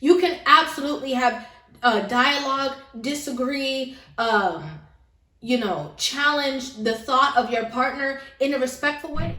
You can absolutely have dialogue, disagree, challenge the thought of your partner in a respectful way.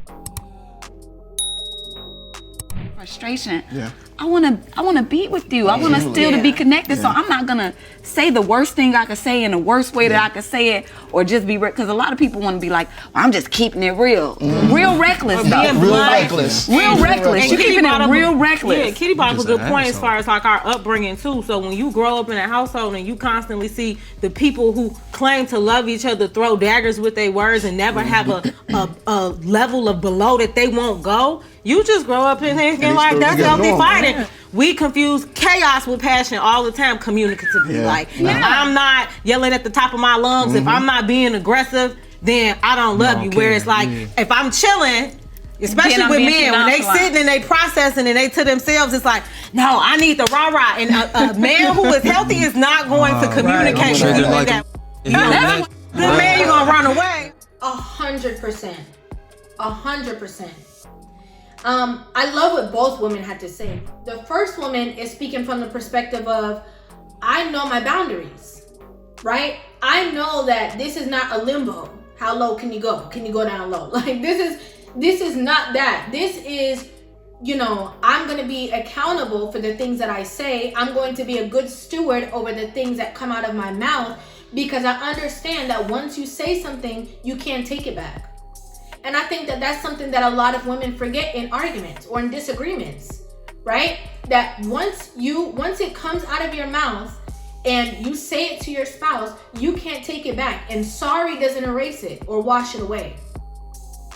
Frustration. Yeah. I wanna be with you. I wanna still to be connected. So I'm not gonna say the worst thing I could say in the worst way that I could say it, or just be because a lot of people want to be like, well, I'm just keeping it real. Real reckless though. Real reckless. Real reckless. You're keeping it real reckless. Yeah, Kitty brought up a good point as far as like our upbringing too. So when you grow up in a household and you constantly see the people who claim to love each other throw daggers with their words and never have a level of below that they won't go, you just grow up in thinking like that's healthy fighting. Yeah. We confuse chaos with passion all the time communicatively. I'm not yelling at the top of my lungs. If I'm not being aggressive, then I don't love you. Where it's like, if I'm chilling, especially with men, when they sitting and they processing and they to themselves, it's like, no, I need the rah-rah. And a man who is healthy is not going to communicate with you like that. That's good man, you're going to run away. 100%. 100%. I love what both women had to say. The first woman is speaking from the perspective of, I know my boundaries, right? I know that this is not a limbo. How low can you go? Can you go down low? Like this is not that. This is, I'm going to be accountable for the things that I say. I'm going to be a good steward over the things that come out of my mouth, because I understand that once you say something, you can't take it back. And I think that that's something that a lot of women forget in arguments or in disagreements, right? That once it comes out of your mouth and you say it to your spouse, you can't take it back. And sorry doesn't erase it or wash it away,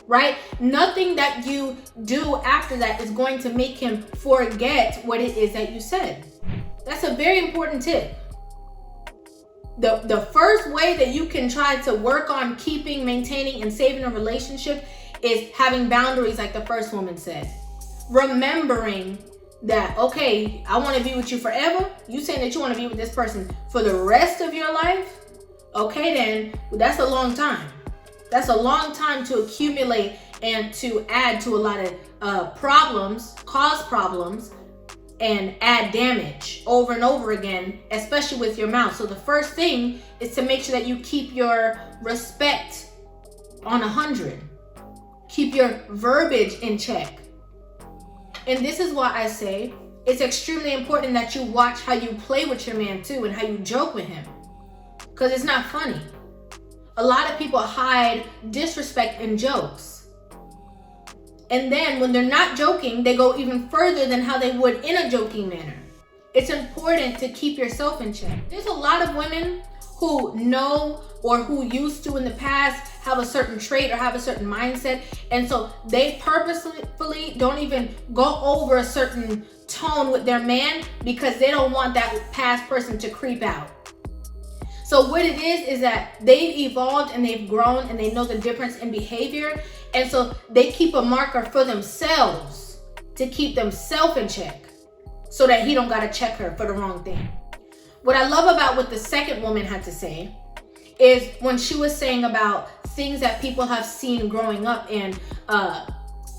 right? Nothing that you do after that is going to make him forget what it is that you said. That's a very important tip. The first way that you can try to work on keeping, maintaining, and saving a relationship is having boundaries, like the first woman said. Remembering that, okay, I want to be with you forever. You saying that you want to be with this person for the rest of your life? Okay, then that's a long time. That's a long time to accumulate and to add to a lot of problems, cause problems, and add damage over and over again, especially with your mouth. So the first thing is to make sure that you keep your respect on 100. Keep your verbiage in check. And this is why I say it's extremely important that you watch how you play with your man too, and how you joke with him, because it's not funny. A lot of people hide disrespect in jokes. And then when they're not joking, they go even further than how they would in a joking manner. It's important to keep yourself in check. There's a lot of women who know or who used to in the past have a certain trait or have a certain mindset. And so they purposefully don't even go over a certain tone with their man because they don't want that past person to creep out. So what it is that they've evolved and they've grown and they know the difference in behavior. And so they keep a marker for themselves to keep themselves in check so that he don't got to check her for the wrong thing. What I love about what the second woman had to say is when she was saying about things that people have seen growing up and,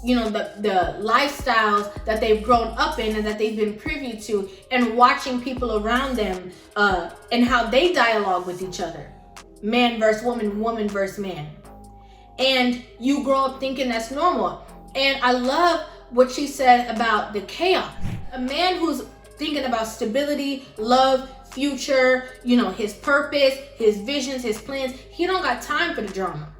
the lifestyles that they've grown up in and that they've been privy to, and watching people around them and how they dialogue with each other. Man versus woman, woman versus man. And you grow up thinking that's normal. And I love what she said about the chaos. A man who's thinking about stability, love, future, his purpose, his visions, his plans, he don't got time for the drama.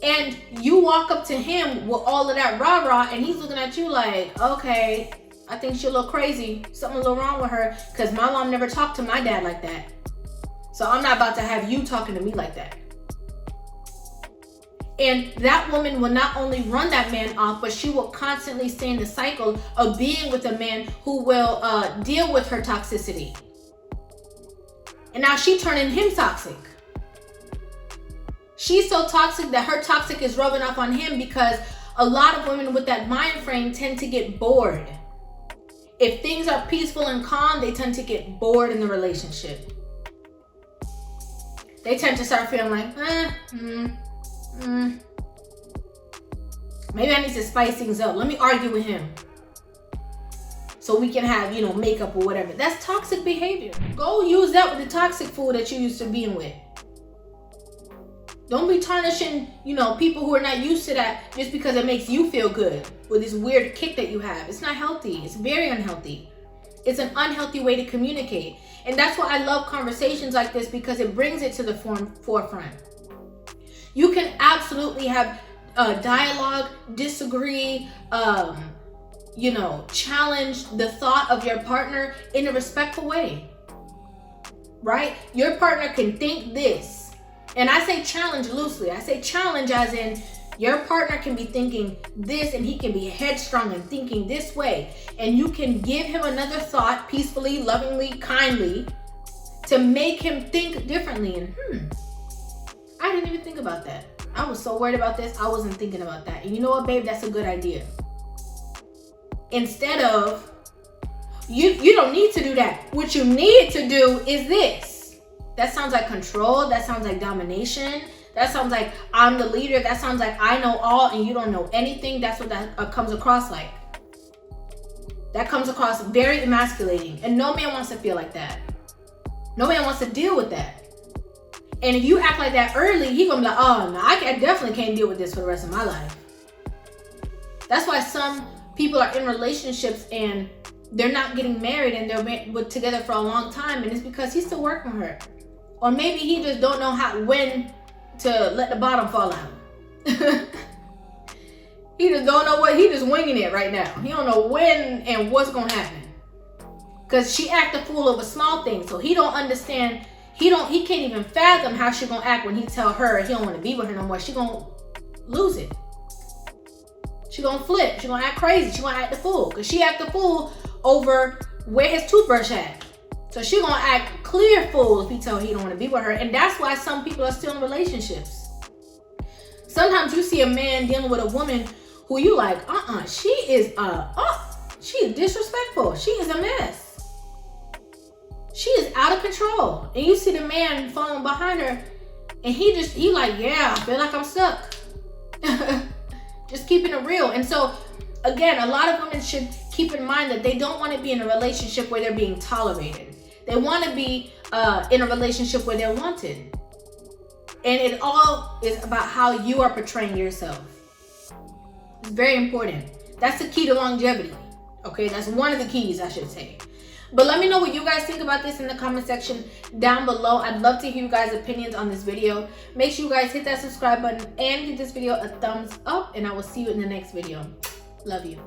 And you walk up to him with all of that rah-rah, and he's looking at you like, okay, I think she's a little crazy. Something a little wrong with her, because my mom never talked to my dad like that. So I'm not about to have you talking to me like that. And that woman will not only run that man off, but she will constantly stay in the cycle of being with a man who will deal with her toxicity. And now she turning him toxic. She's so toxic that her toxic is rubbing off on him, because a lot of women with that mind frame tend to get bored. If things are peaceful and calm, they tend to get bored in the relationship. They tend to start feeling like, maybe I need to spice things up. Let me argue with him. so we can have, makeup or whatever. That's toxic behavior. Go use that with the toxic fool that you used to being with. Don't be tarnishing, people who are not used to that just because it makes you feel good with this weird kick that you have. It's not healthy. It's very unhealthy. It's an unhealthy way to communicate. And that's why I love conversations like this, because it brings it to the forefront. You can absolutely have dialogue, disagree, challenge the thought of your partner in a respectful way, right? Your partner can think this. And I say challenge loosely. I say challenge as in your partner can be thinking this and he can be headstrong and thinking this way. And you can give him another thought peacefully, lovingly, kindly to make him think differently. And I didn't even think about that. I was so worried about this, I wasn't thinking about that. And you know what, babe? That's a good idea. Instead of, you don't need to do that. What you need to do is this. That sounds like control. That sounds like domination. That sounds like I'm the leader. That sounds like I know all and you don't know anything. That's what that comes across like. That comes across very emasculating. And no man wants to feel like that. No man wants to deal with that. And if you act like that early, he gonna be like, oh no, I definitely can't deal with this for the rest of my life. That's why some people are in relationships and they're not getting married and they're together for a long time, and it's because he's still working on her. Or maybe he just don't know when to let the bottom fall out. He just don't know he just winging it right now. He don't know when and what's gonna happen. Cause she act a fool over small things, so he don't understand. He can't even fathom how she gonna act when he tell her he don't want to be with her no more. She gonna lose it. She gonna flip. She gonna act crazy. She gonna act the fool. Cause she act the fool over where his toothbrush at. So she gonna act clear fool if he tell her he don't want to be with her. And that's why some people are still in relationships. Sometimes you see a man dealing with a woman who you like, she is disrespectful. She is a mess. She is out of control. And you see the man following behind her and he like, yeah, I feel like I'm stuck. Just keeping it real. And so again, a lot of women should keep in mind that they don't want to be in a relationship where they're being tolerated. They want to be in a relationship where they're wanted. And it all is about how you are portraying yourself. It's very important. That's the key to longevity. Okay, that's one of the keys, I should say. But let me know what you guys think about this in the comment section down below. I'd love to hear you guys' opinions on this video. Make sure you guys hit that subscribe button and give this video a thumbs up. And I will see you in the next video. Love you.